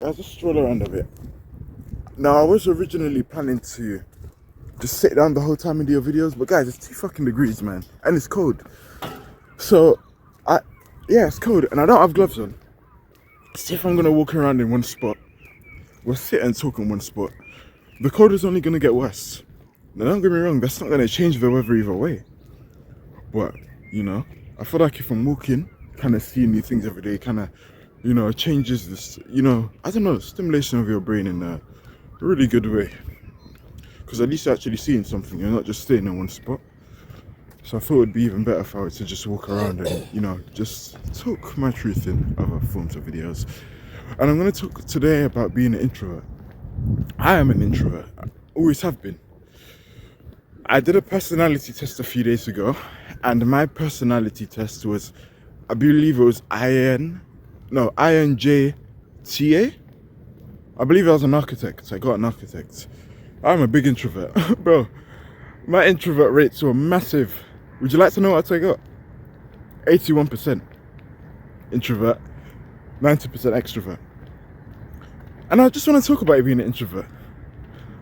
I just stroll around a bit. Now, I was originally planning to just sit down the whole time and do your videos, but guys, it's 2 fucking degrees, man, and it's cold. So, yeah, it's cold, and I don't have gloves on. See if I'm gonna walk around in one spot. We'll sit and talk in one spot. The cold is only gonna get worse. Now, don't get me wrong, that's not gonna change the weather either way. But, I feel like if I'm walking, kind of seeing new things every day, kind of, changes this, I don't know, stimulation of your brain in a really good way. Because at least you're actually seeing something, you're not just staying in one spot. So I thought it would be even better if I were to just walk around and, just talk my truth in other forms of videos. And I'm going to talk today about being an introvert. I am an introvert. I always have been. I did a personality test a few days ago, and my personality test was, I believe it was INTJ-A. I believe I was an architect. I got an architect. I'm a big introvert. Bro, my introvert rates were massive. Would you like to know what I got? 81% introvert, 90% extrovert. And I just want to talk about being an introvert.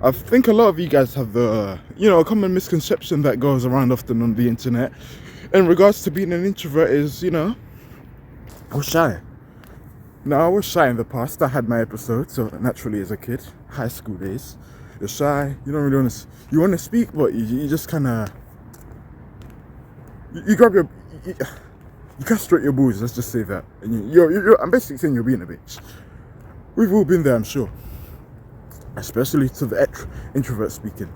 I think a lot of you guys have the, a common misconception that goes around often on the internet in regards to being an introvert is, I was shy. Now, I was shy in the past. I had my episodes, so naturally as a kid, high school days, you're shy. You don't really want to, you want to speak, but you just kind of, you grab your, you castrate your balls, let's just say that. And I'm basically saying you're being a bitch. We've all been there, I'm sure. Especially to the introvert speaking.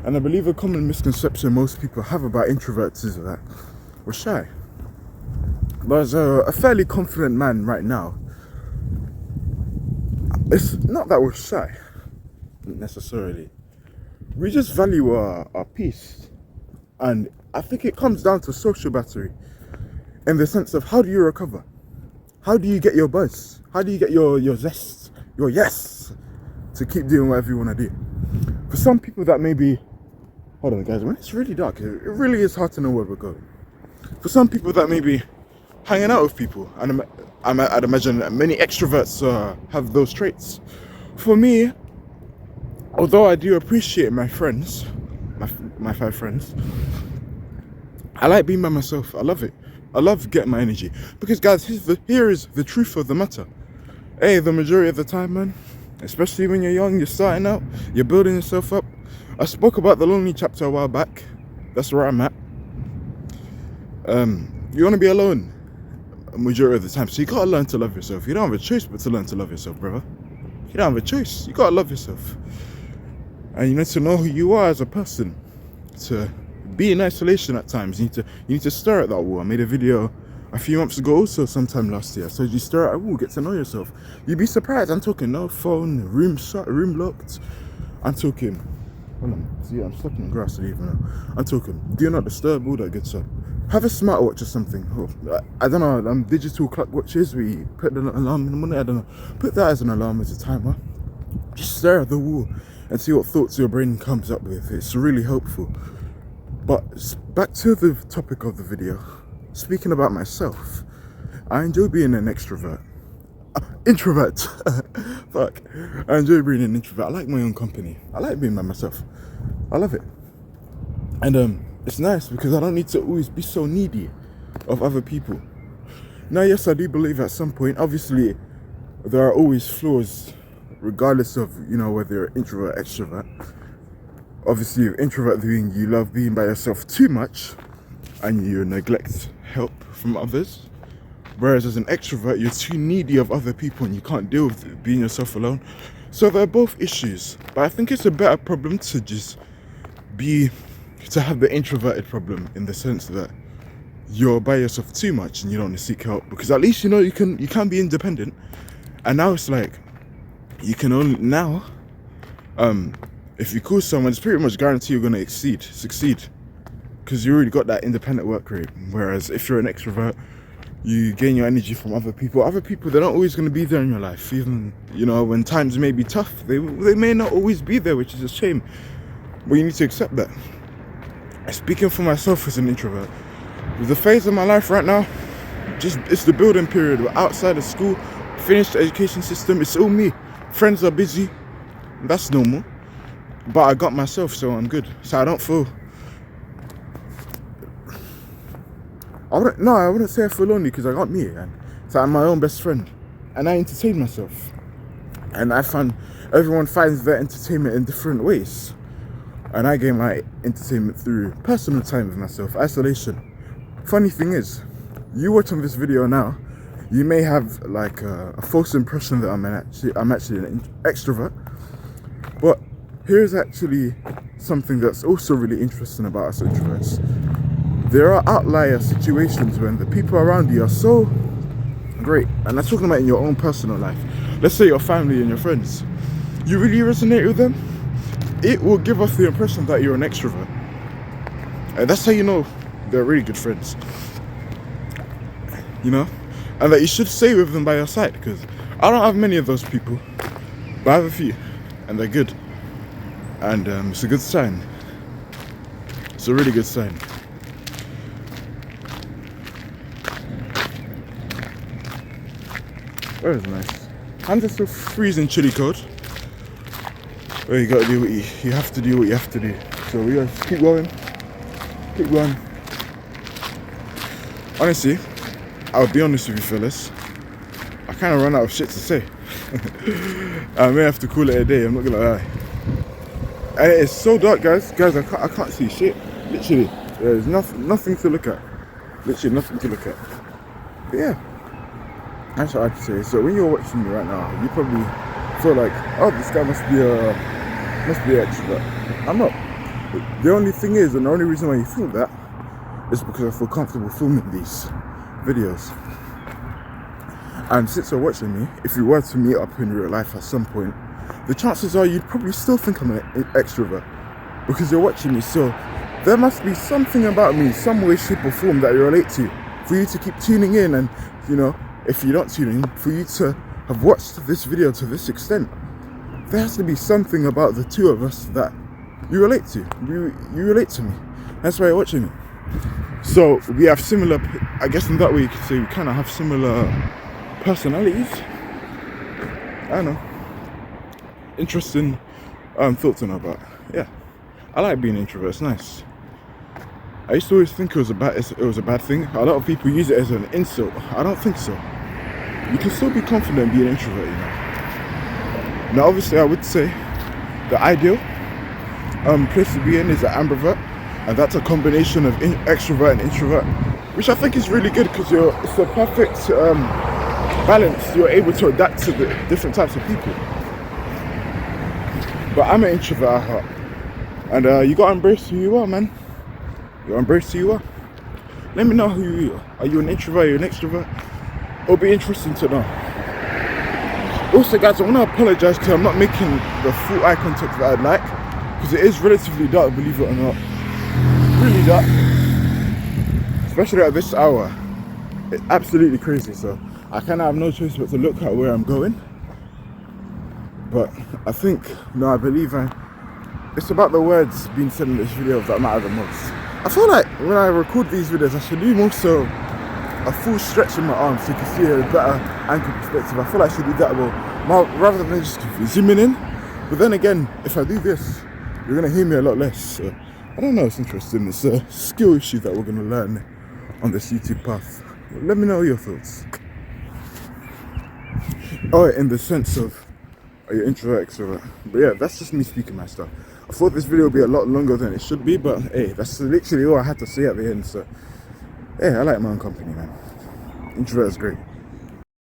And I believe a common misconception most people have about introverts is that we're shy. But as a fairly confident man right now, it's not that we're shy, necessarily. We just value our peace. And I think it comes down to social battery. In the sense of, how do you recover? How do you get your buzz? How do you get your zest, your yes, to keep doing whatever you want to do? For some people that may be, hold on guys, when it's really dark, it really is hard to know where we're going. For some people that may be hanging out with people, and I'd imagine that many extroverts have those traits. For me, although I do appreciate my friends, my 5 friends, I like being by myself. I love it. I love getting my energy. Because guys, here is the truth of the matter. Hey, the majority of the time, man, especially when you're young, you're starting out, you're building yourself up. I spoke about the lonely chapter a while back. That's where I'm at. You want to be alone a majority of the time. So you gotta learn to love yourself. You don't have a choice but to learn to love yourself, brother. You don't have a choice. You gotta love yourself. And you need to know who you are as a person. To be in isolation at times. You need to stare at that wall. I made a video a few months ago, also sometime last year. So you stare at a wall, get to know yourself. You'd be surprised. I'm talking no phone, room shut, room locked. I'm talking, hold on, see, I'm stuck in the grass even now. I'm talking, do not disturb, all that good stuff. Have a smartwatch or something. I don't know, digital clock watches where you put the alarm in the morning. I don't know. Put that as an alarm, as a timer. Just stare at the wall and see what thoughts your brain comes up with. It's really helpful. But back to the topic of the video. Speaking about myself, I enjoy being an extrovert. Introvert. Fuck. I enjoy being an introvert. I like my own company. I like being by myself. I love it. And it's nice because I don't need to always be so needy of other people. Now, yes, I do believe at some point, obviously, there are always flaws, regardless of, whether you're introvert or extrovert. Obviously, you're introvert being you love being by yourself too much and you neglect help from others. Whereas as an extrovert, you're too needy of other people and you can't deal with being yourself alone. So they're both issues. But I think it's a better problem to just to have the introverted problem, in the sense that you're by yourself too much and you don't want to seek help. Because at least you can be independent. And now it's like, you can only now, if you call someone, it's pretty much guaranteed you're going to succeed, because you already got that independent work rate. Whereas if you're an extrovert, you gain your energy from other people. Other people, they're not always going to be there in your life. Even, when times may be tough, they may not always be there, which is a shame. But you need to accept that. Speaking for myself as an introvert, the phase of my life right now, it's the building period. We're outside of school, finished the education system. It's all me. Friends are busy. That's normal. But I got myself, so I'm good. So I don't feel... I wouldn't say I feel lonely because I got me. And so I'm my own best friend. And I entertain myself. And I find everyone finds their entertainment in different ways. And I gain my entertainment through personal time with myself, isolation. Funny thing is, you watching this video now, you may have like a false impression that I'm actually an extrovert. But here's actually something that's also really interesting about us introverts. There are outlier situations when the people around you are so great, and I'm talking about in your own personal life. Let's say your family and your friends. You really resonate with them. It will give us the impression that you're an extrovert, and that's how you know they're really good friends. You know, and that you should stay with them by your side, because I don't have many of those people, but I have a few, and they're good, and it's a good sign. It's a really good sign. That was nice. Hands are still freezing chilly cold. Well, you gotta do what you have to do what you have to do. So we gotta keep going. Keep going. Honestly, I'll be honest with you fellas, I kind of run out of shit to say. I may have to call it a day, I'm not gonna lie. And it's so dark, guys. Guys, I can't see shit. Literally, there's nothing to look at. Literally nothing to look at. But yeah, that's what I have to say. So when you're watching me right now, you probably feel like, oh, this guy must be an extrovert. I'm not. The only thing is, and the only reason why you think that is because I feel comfortable filming these videos. And since you're watching me, if you were to meet up in real life at some point, the chances are you'd probably still think I'm an extrovert because you're watching me. So there must be something about me, some way, shape or form that you relate to, for you to keep tuning in. And you know, if you don't tune in, for you to have watched this video to this extent, there has to be something about the two of us that you relate to. You relate to me. That's why you're watching me. So we have similar, I guess in that way you could say we kind of have similar personalities. I don't know. Interesting thoughts to know about. Yeah, I like being an introvert. It's nice. I used to always think it was a bad thing. A lot of people use it as an insult. I don't think so. You can still be confident being an introvert, you know. Now, obviously, I would say the ideal place to be in is an ambivert, and that's a combination of extrovert and introvert, which I think is really good because it's a perfect balance. You're able to adapt to the different types of people. But I'm an introvert at heart, and you gotta embrace who you are, man. You gotta embrace who you are. Let me know who you are. Are you an introvert? Are you an extrovert? It'll be interesting to know. Also, guys, I want to apologize because I'm not making the full eye contact that I'd like, because it is relatively dark, believe it or not. Really dark, especially at this hour. It's absolutely crazy. So I kind of have no choice but to look at where I'm going. But I think, no, I believe it's about the words being said in this video that matter the most. I feel like when I record these videos, I should do more so a full stretch in my arms so you can see a better angle perspective. I feel like I should do that more rather than just zooming in. But then again, if I do this, you're going to hear me a lot less. So I don't know, it's interesting. It's a skill issue that we're going to learn on this YouTube path. Let me know your thoughts. Oh, in the sense of, are you introvert, extrovert? But yeah, that's just me speaking my stuff. I thought this video would be a lot longer than it should be, but hey, that's literally all I had to say at the end. So, hey, I like my own company, man. Introvert is great.